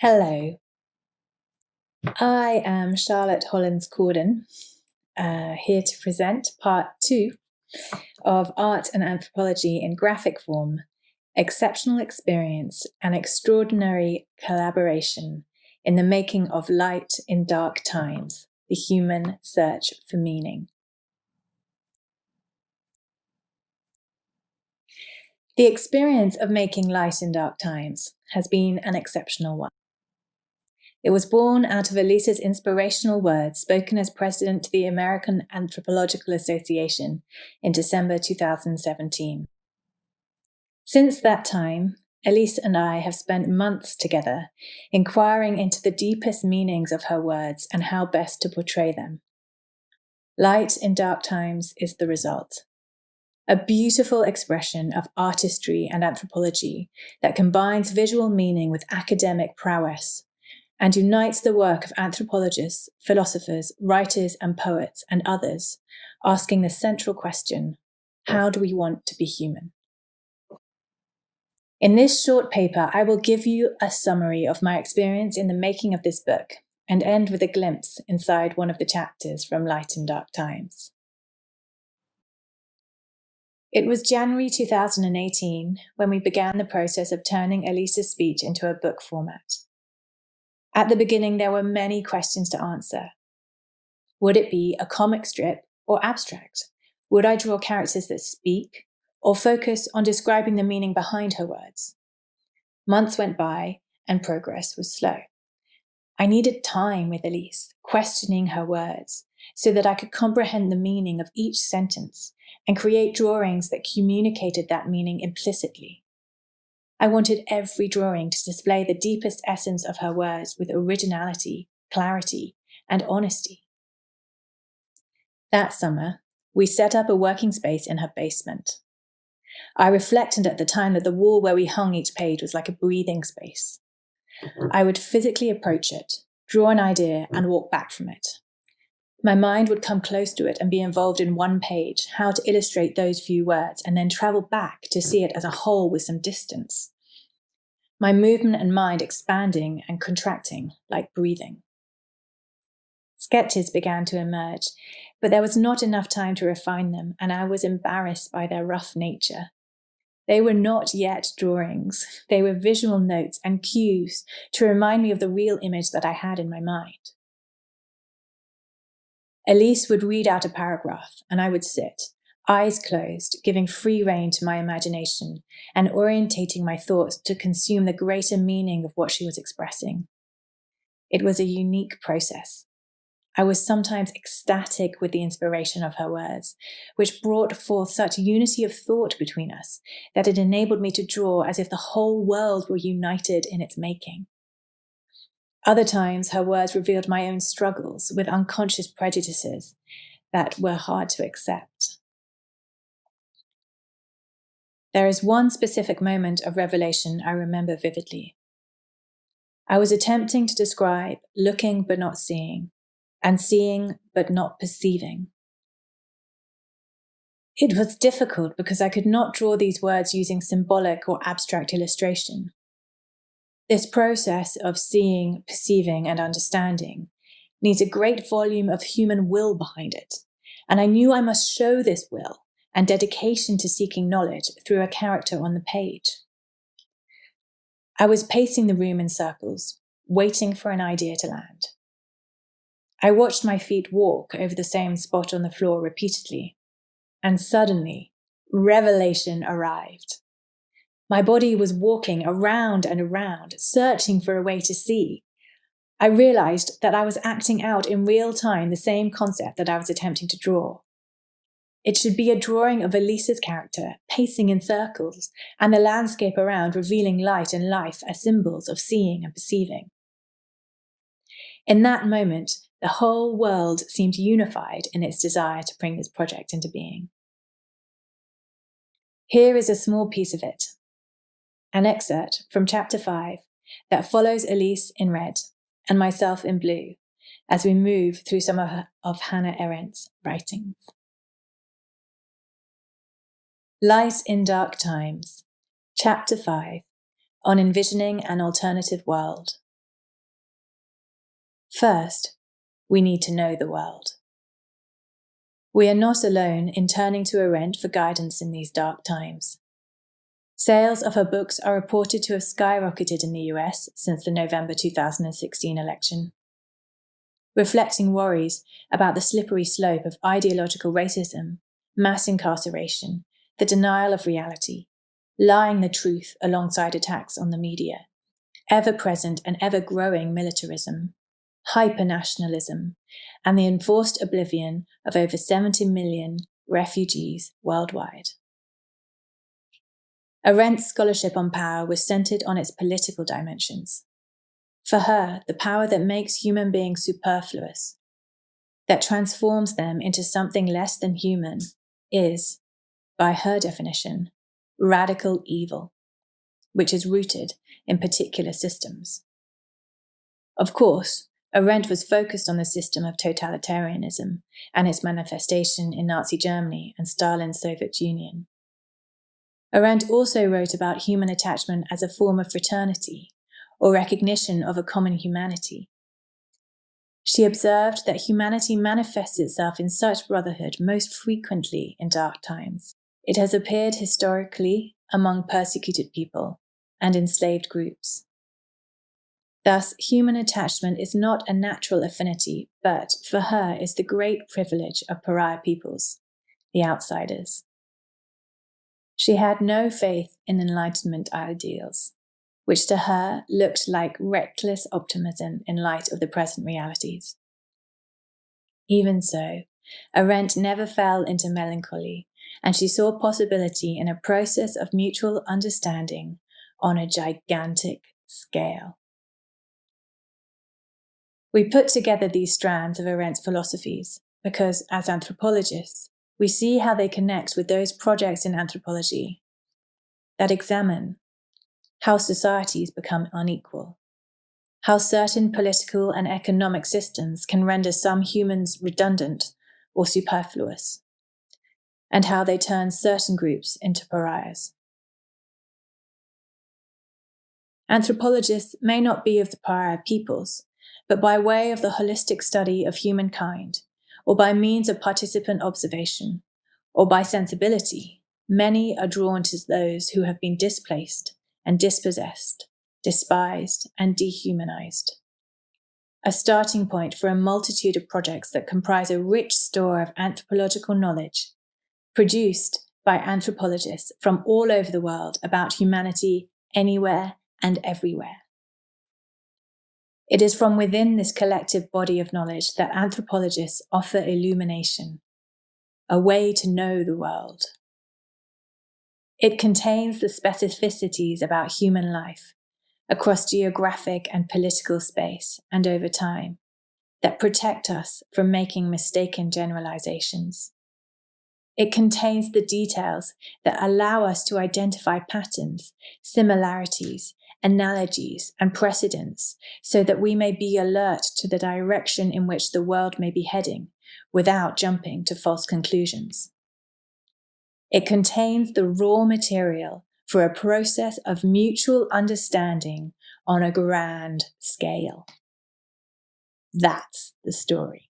Hello, I am Charlotte Hollands Corden, here to present part 2 of Art and Anthropology in Graphic Form, Exceptional Experience and Extraordinary Collaboration in the Making of Light in Dark Times, the Human Search for Meaning. The experience of making light in dark times has been an exceptional one. It was born out of EASA's inspirational words spoken as president to the American Anthropological Association in December 2017. Since that time, Elise and I have spent months together inquiring into the deepest meanings of her words and how best to portray them. Light in Dark Times is the result. A beautiful expression of artistry and anthropology that combines visual meaning with academic prowess and unites the work of anthropologists, philosophers, writers, and poets, and others, asking the central question, how do we want to be human? In this short paper, I will give you a summary of my experience in the making of this book, and end with a glimpse inside one of the chapters from Light in Dark Times. It was January 2018 when we began the process of turning Elise's speech into a book format. At the beginning, there were many questions to answer. Would it be a comic strip or abstract? Would I draw characters that speak or focus on describing the meaning behind her words? Months went by and progress was slow. I needed time with Elise, questioning her words so that I could comprehend the meaning of each sentence and create drawings that communicated that meaning implicitly. I wanted every drawing to display the deepest essence of her words with originality, clarity, and honesty. That summer, we set up a working space in her basement. I reflected at the time that the wall where we hung each page was like a breathing space. I would physically approach it, draw an idea, and walk back from it. My mind would come close to it and be involved in one page, how to illustrate those few words, and then travel back to see it as a whole with some distance. My movement and mind expanding and contracting like breathing. Sketches began to emerge, but there was not enough time to refine them, and I was embarrassed by their rough nature. They were not yet drawings. They were visual notes and cues to remind me of the real image that I had in my mind. Elise would read out a paragraph, and I would sit, eyes closed, giving free rein to my imagination and orientating my thoughts to consume the greater meaning of what she was expressing. It was a unique process. I was sometimes ecstatic with the inspiration of her words, which brought forth such unity of thought between us that it enabled me to draw as if the whole world were united in its making. Other times, her words revealed my own struggles with unconscious prejudices that were hard to accept. There is one specific moment of revelation I remember vividly. I was attempting to describe looking but not seeing, and seeing but not perceiving. It was difficult because I could not draw these words using symbolic or abstract illustration. This process of seeing, perceiving, and understanding needs a great volume of human will behind it, and I knew I must show this will and dedication to seeking knowledge through a character on the page. I was pacing the room in circles, waiting for an idea to land. I watched my feet walk over the same spot on the floor repeatedly, and suddenly, revelation arrived. My body was walking around and around, searching for a way to see. I realized that I was acting out in real time the same concept that I was attempting to draw. It should be a drawing of Elise's character, pacing in circles, and the landscape around revealing light and life as symbols of seeing and perceiving. In that moment, the whole world seemed unified in its desire to bring this project into being. Here is a small piece of it. An excerpt from chapter 5 that follows Elise in red and myself in blue as we move through some of Hannah Arendt's writings. Light in Dark Times, Chapter 5, on Envisioning an Alternative World, First, we need to know the world. We are not alone in turning to Arendt for guidance in these dark times. Sales of her books are reported to have skyrocketed in the US since the November 2016 election, reflecting worries about the slippery slope of ideological racism, mass incarceration, the denial of reality, lying the truth alongside attacks on the media, ever-present and ever-growing militarism, hyper-nationalism, and the enforced oblivion of over 70 million refugees worldwide. Arendt's scholarship on power was centered on its political dimensions. For her, the power that makes human beings superfluous, that transforms them into something less than human, is, by her definition, radical evil, which is rooted in particular systems. Of course, Arendt was focused on the system of totalitarianism and its manifestation in Nazi Germany and Stalin's Soviet Union. Arendt also wrote about human attachment as a form of fraternity, or recognition of a common humanity. She observed that humanity manifests itself in such brotherhood most frequently in dark times. It has appeared historically among persecuted people and enslaved groups. Thus, human attachment is not a natural affinity, but, for her, is the great privilege of pariah peoples, the outsiders. She had no faith in Enlightenment ideals, which to her looked like reckless optimism in light of the present realities. Even so, Arendt never fell into melancholy, and she saw possibility in a process of mutual understanding on a gigantic scale. We put together these strands of Arendt's philosophies because, as anthropologists, we see how they connect with those projects in anthropology that examine how societies become unequal, how certain political and economic systems can render some humans redundant or superfluous, and how they turn certain groups into pariahs. Anthropologists may not be of the pariah peoples, but by way of the holistic study of humankind, or by means of participant observation, or by sensibility, many are drawn to those who have been displaced and dispossessed, despised and dehumanized. A starting point for a multitude of projects that comprise a rich store of anthropological knowledge, produced by anthropologists from all over the world about humanity anywhere and everywhere. It is from within this collective body of knowledge that anthropologists offer illumination, a way to know the world. It contains the specificities about human life across geographic and political space and over time that protect us from making mistaken generalizations. It contains the details that allow us to identify patterns, similarities, analogies, and precedents so that we may be alert to the direction in which the world may be heading without jumping to false conclusions. It contains the raw material for a process of mutual understanding on a grand scale. That's the story.